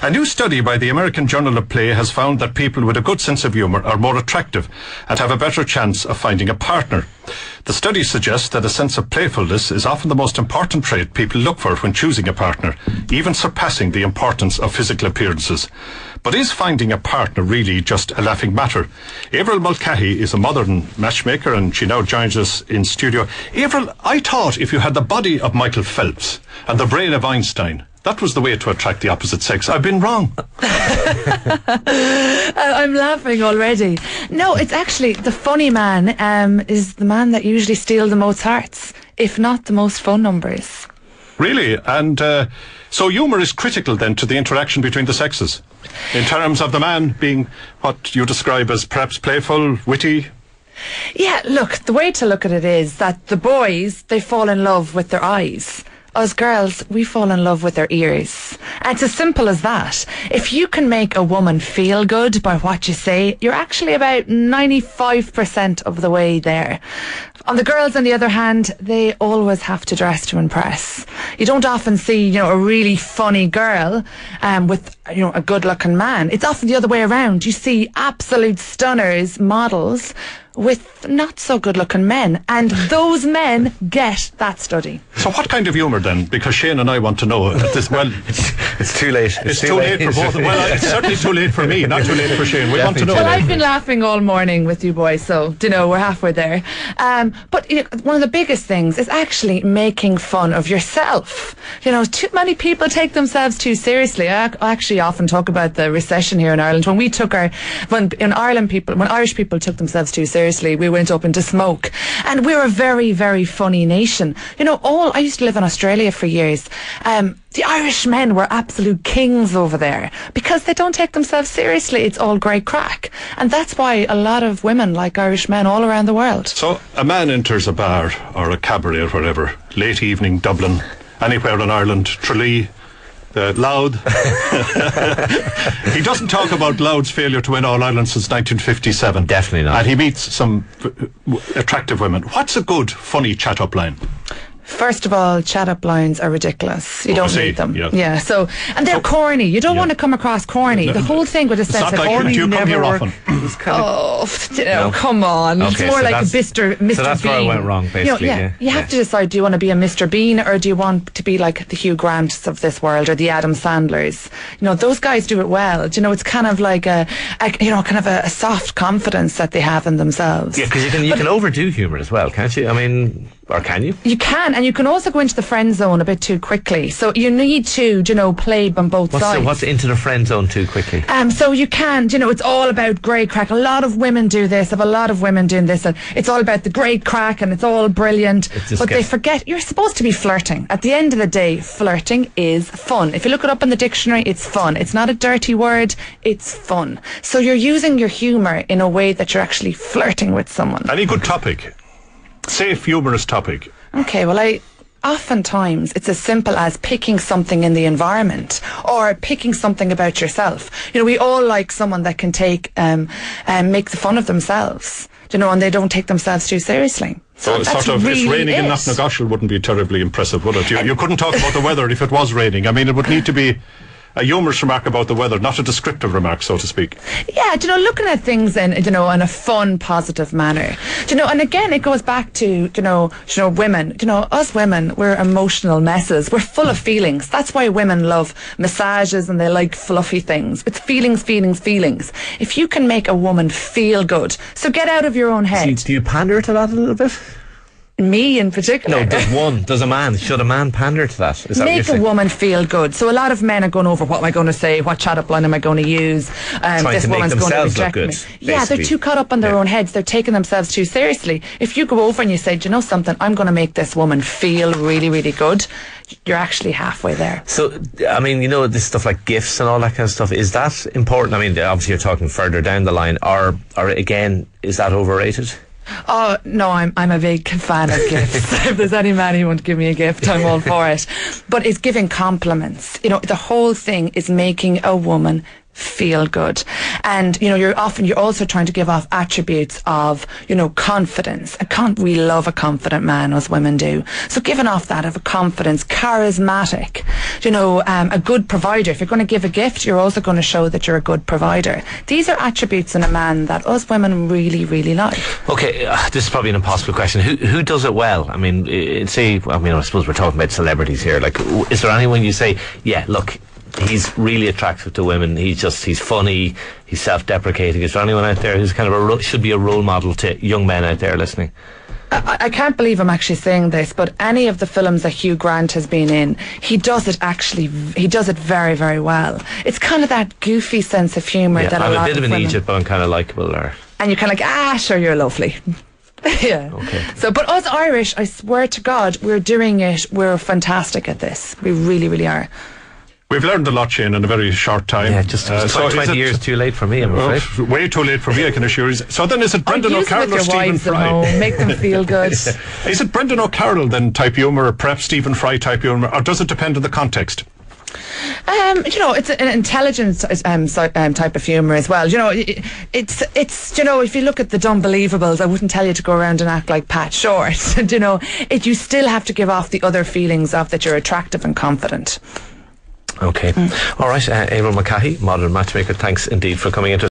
A new study by the American Journal of Play has found that people with a good sense of humour are more attractive and have a better chance of finding a partner. The study suggests that a sense of playfulness is often the most important trait people look for when choosing a partner, even surpassing the importance of physical appearances. But is finding a partner really just a laughing matter? Avril Mulcahy is a modern matchmaker and she now joins us in studio. Avril, I thought if you had the body of Michael Phelps and the brain of Einstein, that was the way to attract the opposite sex. I've been wrong. I'm laughing already. No, it's actually the funny man is the man that usually steals the most hearts, if not the most phone numbers. Really? And so humour is critical then to the interaction between the sexes, in terms of the man being what you describe as perhaps playful, witty. Yeah, look, the way to look at it is that the boys, they fall in love with their eyes. Us girls, we fall in love with their ears. And it's as simple as that. If you can make a woman feel good by what you say, you're actually about 95% of the way there. On the girls, on the other hand, they always have to dress to impress. You don't often see, a really funny girl with, a good-looking man. It's often the other way around. You see absolute stunners, models, with not so good looking men, and those men get that study. So what kind of humour then? Because Shane and I want to know this. Well, it's too late. It's too late for both. Well, it's certainly too late for me, not too late for Shane. We want to know. Well, I've been laughing all morning with you boys, so we're halfway there. But one of the biggest things is actually making fun of yourself. Too many people take themselves too seriously. I actually often talk about the recession here in Ireland. When Irish people took themselves too seriously, we went up into smoke, and we're a very, very funny nation. I used to live in Australia for years. The Irish men were absolute kings over there because they don't take themselves seriously. It's all great crack, and that's why a lot of women like Irish men all around the world. So a man enters a bar or a cabaret or whatever, late evening, Dublin, anywhere in Ireland, Tralee, Louth. He doesn't talk about Louth's failure to win All-Ireland since 1957. Definitely not. And he meets some attractive women. What's a good, funny chat-up line? First of all, chat-up lines are ridiculous. You don't need them. Yeah. So, and they're corny. You don't want to come across corny. The whole thing with a sense of corny do you come here often? Come on. Okay, it's more like a Mr. Bean. So that's where I went wrong, basically. You have to decide, do you want to be a Mr. Bean or do you want to be like the Hugh Grants of this world or the Adam Sandlers? Those guys do it well. It's kind of like a soft confidence that they have in themselves. Yeah, because you can overdo humour as well, can't you? I mean, or can you? You can, and you can also go into the friend zone a bit too quickly. So you need to, play on both sides. What's into the friend zone too quickly? So you can, it's all about great crack. A lot of women do this. I have a lot of women doing this, and it's all about the great crack, and it's all brilliant. But they forget you're supposed to be flirting. At the end of the day, flirting is fun. If you look it up in the dictionary, it's fun. It's not a dirty word. It's fun. So you're using your humour in a way that you're actually flirting with someone. Any good topic? Safe, humorous topic. Okay, well, oftentimes it's as simple as picking something in the environment or picking something about yourself. We all like someone that can take make fun of themselves, and they don't take themselves too seriously. So it's raining in Knocknagoshel wouldn't be terribly impressive, would it? You couldn't talk about the weather if it was raining. I mean, it would need to be a humorous remark about the weather, not a descriptive remark, so to speak. Yeah, looking at things in a fun, positive manner. And again, it goes back to, women. Us women, we're emotional messes. We're full of feelings. That's why women love massages and they like fluffy things. It's feelings. If you can make a woman feel good, so get out of your own head. Do you pander to that a little bit? Me in particular. No, should a man pander to that? Is that make a woman feel good. So a lot of men are going over, what am I going to say, what chat-up line am I going to use, this woman's going to reject me. Yeah, they're too caught up on their own heads. They're taking themselves too seriously. If you go over and you say, do you know something, I'm going to make this woman feel really, really good, you're actually halfway there. So, I mean, this stuff like gifts and all that kind of stuff, is that important? I mean, obviously you're talking further down the line, or again, is that overrated? Oh no, I'm a big fan of gifts. If there's any man who wants to give me a gift, I'm all for it. But it's giving compliments. The whole thing is making a woman feel good. And, you're also trying to give off attributes of, confidence. We love a confident man, as women do. So giving off that of a confidence, charismatic, a good provider. If you're going to give a gift, you're also going to show that you're a good provider. These are attributes in a man that us women really, really like. Okay, this is probably an impossible question. Who does it well? I mean, I suppose we're talking about celebrities here. Like, is there anyone you say, yeah, look, he's really attractive to women, he's funny, he's self-deprecating? Is there anyone out there who's kind of should be a role model to young men out there listening? I can't believe I'm actually saying this, but any of the films that Hugh Grant has been in, he does it very, very well. It's kind of that goofy sense of humour that a lot of women... I'm a bit of an Egypt, but I'm kind of likeable there. And you're kind of like, sure, you're lovely. Yeah. Okay. So, but us Irish, I swear to God, we're doing it. We're fantastic at this. We really, really are. We've learned a lot, Shane, in a very short time. Yeah, just 20 years too late for me, I'm afraid. Way too late for me, I can assure you. So then is it Brendan O'Carroll or Stephen Fry? Make them feel good. Is it Brendan O'Carroll then type humour, or perhaps Stephen Fry type humour, or does it depend on the context? It's an intelligent type of humour as well. It's if you look at the Dunbelievables, I wouldn't tell you to go around and act like Pat Short. You still have to give off the other feelings of that you're attractive and confident. Okay. All right, Eamon Mulcahy, modern matchmaker, thanks indeed for coming into